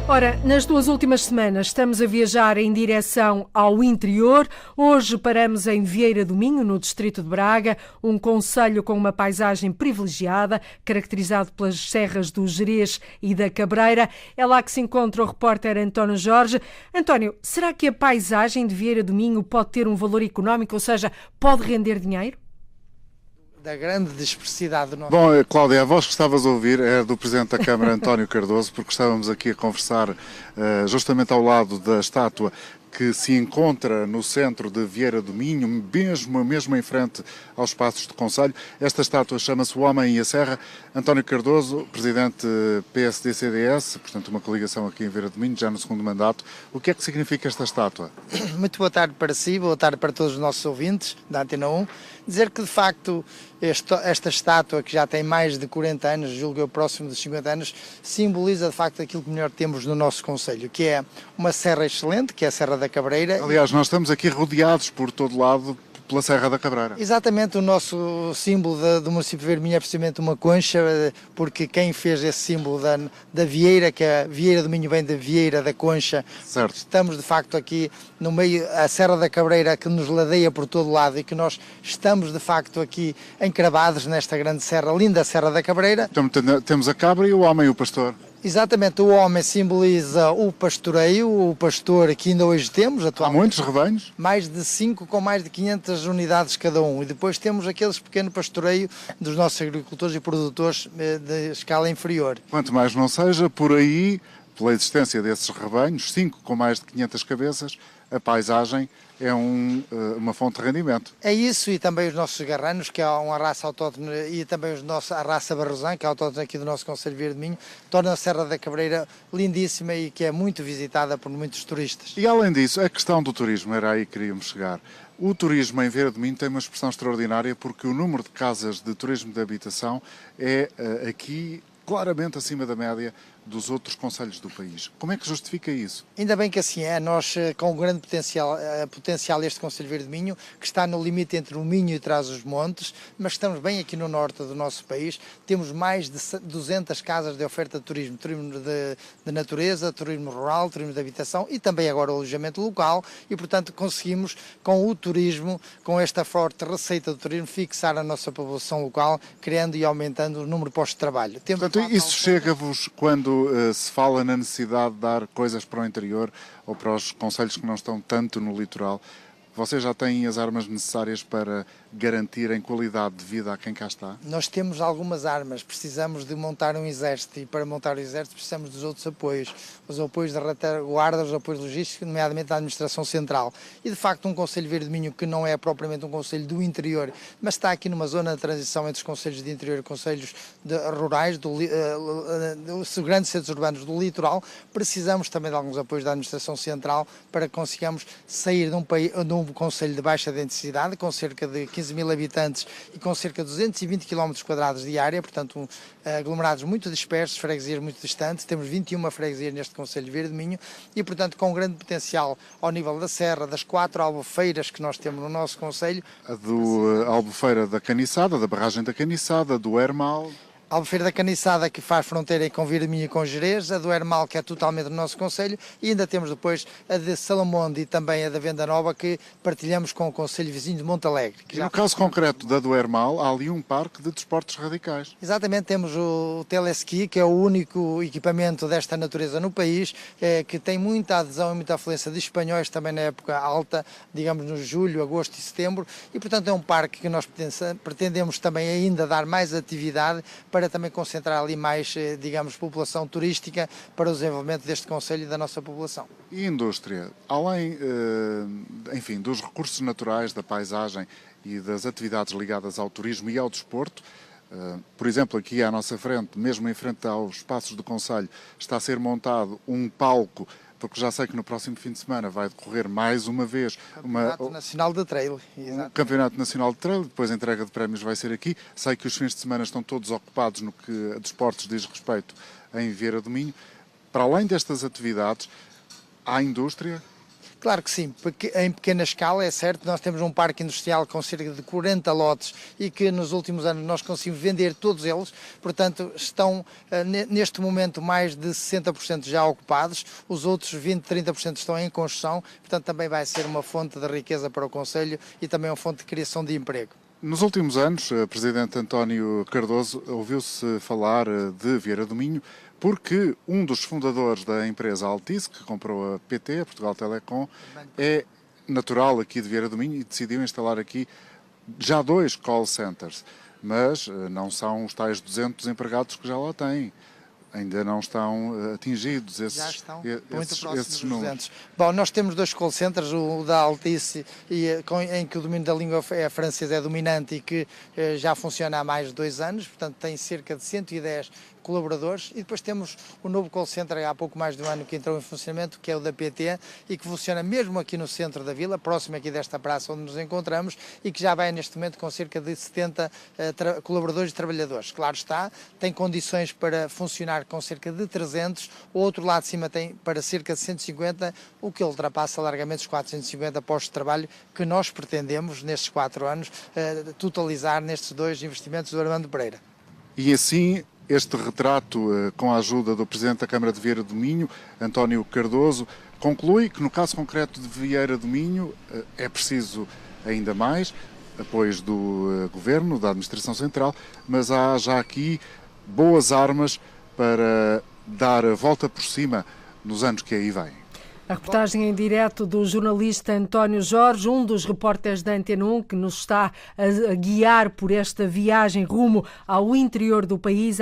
Ora, nas 2 últimas semanas estamos a viajar em direção ao interior. Hoje paramos em Vieira do Minho, no distrito de Braga, um concelho com uma paisagem privilegiada, caracterizado pelas serras do Gerês e da Cabreira. É lá que se encontra o repórter António Jorge. António, será que a paisagem de Vieira do Minho pode ter um valor económico, ou seja, pode render dinheiro? Da grande dispersidade do nosso... Bom, Cláudia, a voz que estavas a ouvir é do Presidente da Câmara, António Cardoso, porque estávamos aqui a conversar justamente ao lado da estátua que se encontra no centro de Vieira do Minho, mesmo em frente aos Passos do Concelho. Esta estátua chama-se O Homem e a Serra. António Cardoso, Presidente PSD-CDS, portanto uma coligação aqui em Vieira do Minho, já no segundo mandato. O que é que significa esta estátua? Muito boa tarde para si, boa tarde para todos os nossos ouvintes da Antena 1. Dizer que, de facto, esta estátua, que já tem mais de 40 anos, julgo eu próximo dos 50 anos, simboliza, de facto, aquilo que melhor temos no nosso concelho, que é uma serra excelente, que é a Serra da Cabreira. Aliás, nós estamos aqui rodeados por todo lado pela Serra da Cabreira. Exatamente, o nosso símbolo do município de Vieira do Minho é precisamente uma concha, porque quem fez esse símbolo da Vieira, que a Vieira do Minho vem da Vieira da Concha. Certo. Estamos de facto aqui no meio, a Serra da Cabreira que nos ladeia por todo lado e que nós estamos de facto aqui encravados nesta grande serra, linda Serra da Cabreira. Então, temos a cabra e o homem e o pastor. Exatamente, o homem simboliza o pastoreio, o pastor que ainda hoje temos atualmente. Há muitos rebanhos? Mais de 5 com mais de 500 unidades cada um. E depois temos aqueles pequeno pastoreio dos nossos agricultores e produtores de escala inferior. Quanto mais não seja, por aí, pela existência desses rebanhos, 5 com mais de 500 cabeças, a paisagem é uma fonte de rendimento. É isso, e também os nossos garranos, que é uma raça autóctone, e também a raça barrosã, que é autóctone aqui do nosso concelho de Vieira do Minho, torna a Serra da Cabreira lindíssima e que é muito visitada por muitos turistas. E além disso, a questão do turismo, era aí que queríamos chegar. O turismo em Vieira do Minho tem uma expressão extraordinária porque o número de casas de turismo de habitação é aqui claramente acima da média dos outros concelhos do país. Como é que justifica isso? Ainda bem que assim é. Nós, com um grande potencial este concelho de Vieira do Minho, que está no limite entre o Minho e Trás-os-Montes, mas estamos bem aqui no norte do nosso país, temos mais de 200 casas de oferta de turismo de natureza, turismo rural, turismo de habitação e também agora o alojamento local e, portanto, conseguimos, com o turismo, com esta forte receita do turismo, fixar a nossa população local, criando e aumentando o número de postos de trabalho. Portanto, isso chega-vos quando se fala na necessidade de dar coisas para o interior ou para os concelhos que não estão tanto no litoral. Vocês já têm as armas necessárias para garantirem qualidade de vida a quem cá está? Nós temos algumas armas, precisamos de montar um exército e para montar o exército precisamos dos outros apoios, os apoios da retaguarda, os apoios logísticos, nomeadamente da administração central. E de facto um concelho de Vieira do Minho que não é propriamente um concelho do interior, mas está aqui numa zona de transição entre os concelhos de interior e concelhos rurais, dos grandes centros urbanos do litoral, precisamos também de alguns apoios da administração central para que consigamos sair de um concelho de baixa densidade, com cerca de 15 mil habitantes e com cerca de 220 km² de área, portanto aglomerados muito dispersos, freguesias muito distantes. Temos 21 freguesias neste concelho de Vieira do Minho e, portanto, com grande potencial ao nível da serra, das 4 albufeiras que nós temos no nosso concelho. A do Albufeira da Caniçada, da barragem da Caniçada, do Hermal... A Albufeira da Caniçada, que faz fronteira com Vieira do Minho e com Gerês, a do Hermal, que é totalmente no nosso concelho, e ainda temos depois a de Salamonde e também a da Venda Nova, que partilhamos com o concelho vizinho de Monte Alegre. E no caso concreto da do Hermal, há ali um parque de desportos radicais. Exatamente, temos o teleski, que é o único equipamento desta natureza no país, que tem muita adesão e muita afluência de espanhóis também na época alta, digamos no julho, agosto e setembro, e portanto é um parque que nós pretendemos também ainda dar mais atividade para também concentrar ali mais, digamos, população turística para o desenvolvimento deste concelho e da nossa população. E indústria? Além, enfim, dos recursos naturais, da paisagem e das atividades ligadas ao turismo e ao desporto, por exemplo, aqui à nossa frente, mesmo em frente aos Passos do Concelho, está a ser montado um palco, porque já sei que no próximo fim de semana vai decorrer mais uma vez Campeonato Nacional de Trail. Um Campeonato Nacional de Trail, depois a entrega de prémios vai ser aqui. Sei que os fins de semana estão todos ocupados no que a desportos diz respeito em Vieira do Minho. Para além destas atividades, há indústria? Claro que sim, porque em pequena escala é certo, nós temos um parque industrial com cerca de 40 lotes e que nos últimos anos nós conseguimos vender todos eles, portanto estão neste momento mais de 60% já ocupados, os outros 20, 30% estão em construção, portanto também vai ser uma fonte de riqueza para o concelho e também uma fonte de criação de emprego. Nos últimos anos, o Presidente António Cardoso ouviu-se falar de Vieira do Minho porque um dos fundadores da empresa Altice, que comprou a PT, a Portugal Telecom, é natural aqui de Vieira do Minho e decidiu instalar aqui já 2 call centers, mas não são os tais 200 empregados que já lá têm. Ainda não estão atingidos esses, Já estão esses números. Bom, nós temos 2 call centers, o da Altice, em que o domínio da língua francesa é dominante e que já funciona há mais de 2 anos, portanto tem cerca de 110 colaboradores, e depois temos o novo call center há pouco mais de um ano que entrou em funcionamento, que é o da PT, e que funciona mesmo aqui no centro da vila, próximo aqui desta praça onde nos encontramos, e que já vai neste momento com cerca de 70 colaboradores e trabalhadores. Claro está, tem condições para funcionar com cerca de 300, o outro lado de cima tem para cerca de 150, o que ultrapassa largamente os 450 postos de trabalho que nós pretendemos, nestes 4 anos, totalizar nestes 2 investimentos do Armando Pereira. E assim, este retrato, com a ajuda do Presidente da Câmara de Vieira do Minho, António Cardoso, conclui que no caso concreto de Vieira do Minho é preciso ainda mais apoios do Governo, da Administração Central, mas há já aqui boas armas para dar a volta por cima nos anos que aí vêm. A reportagem em direto do jornalista António Jorge, um dos repórteres da Antena 1, que nos está a guiar por esta viagem rumo ao interior do país.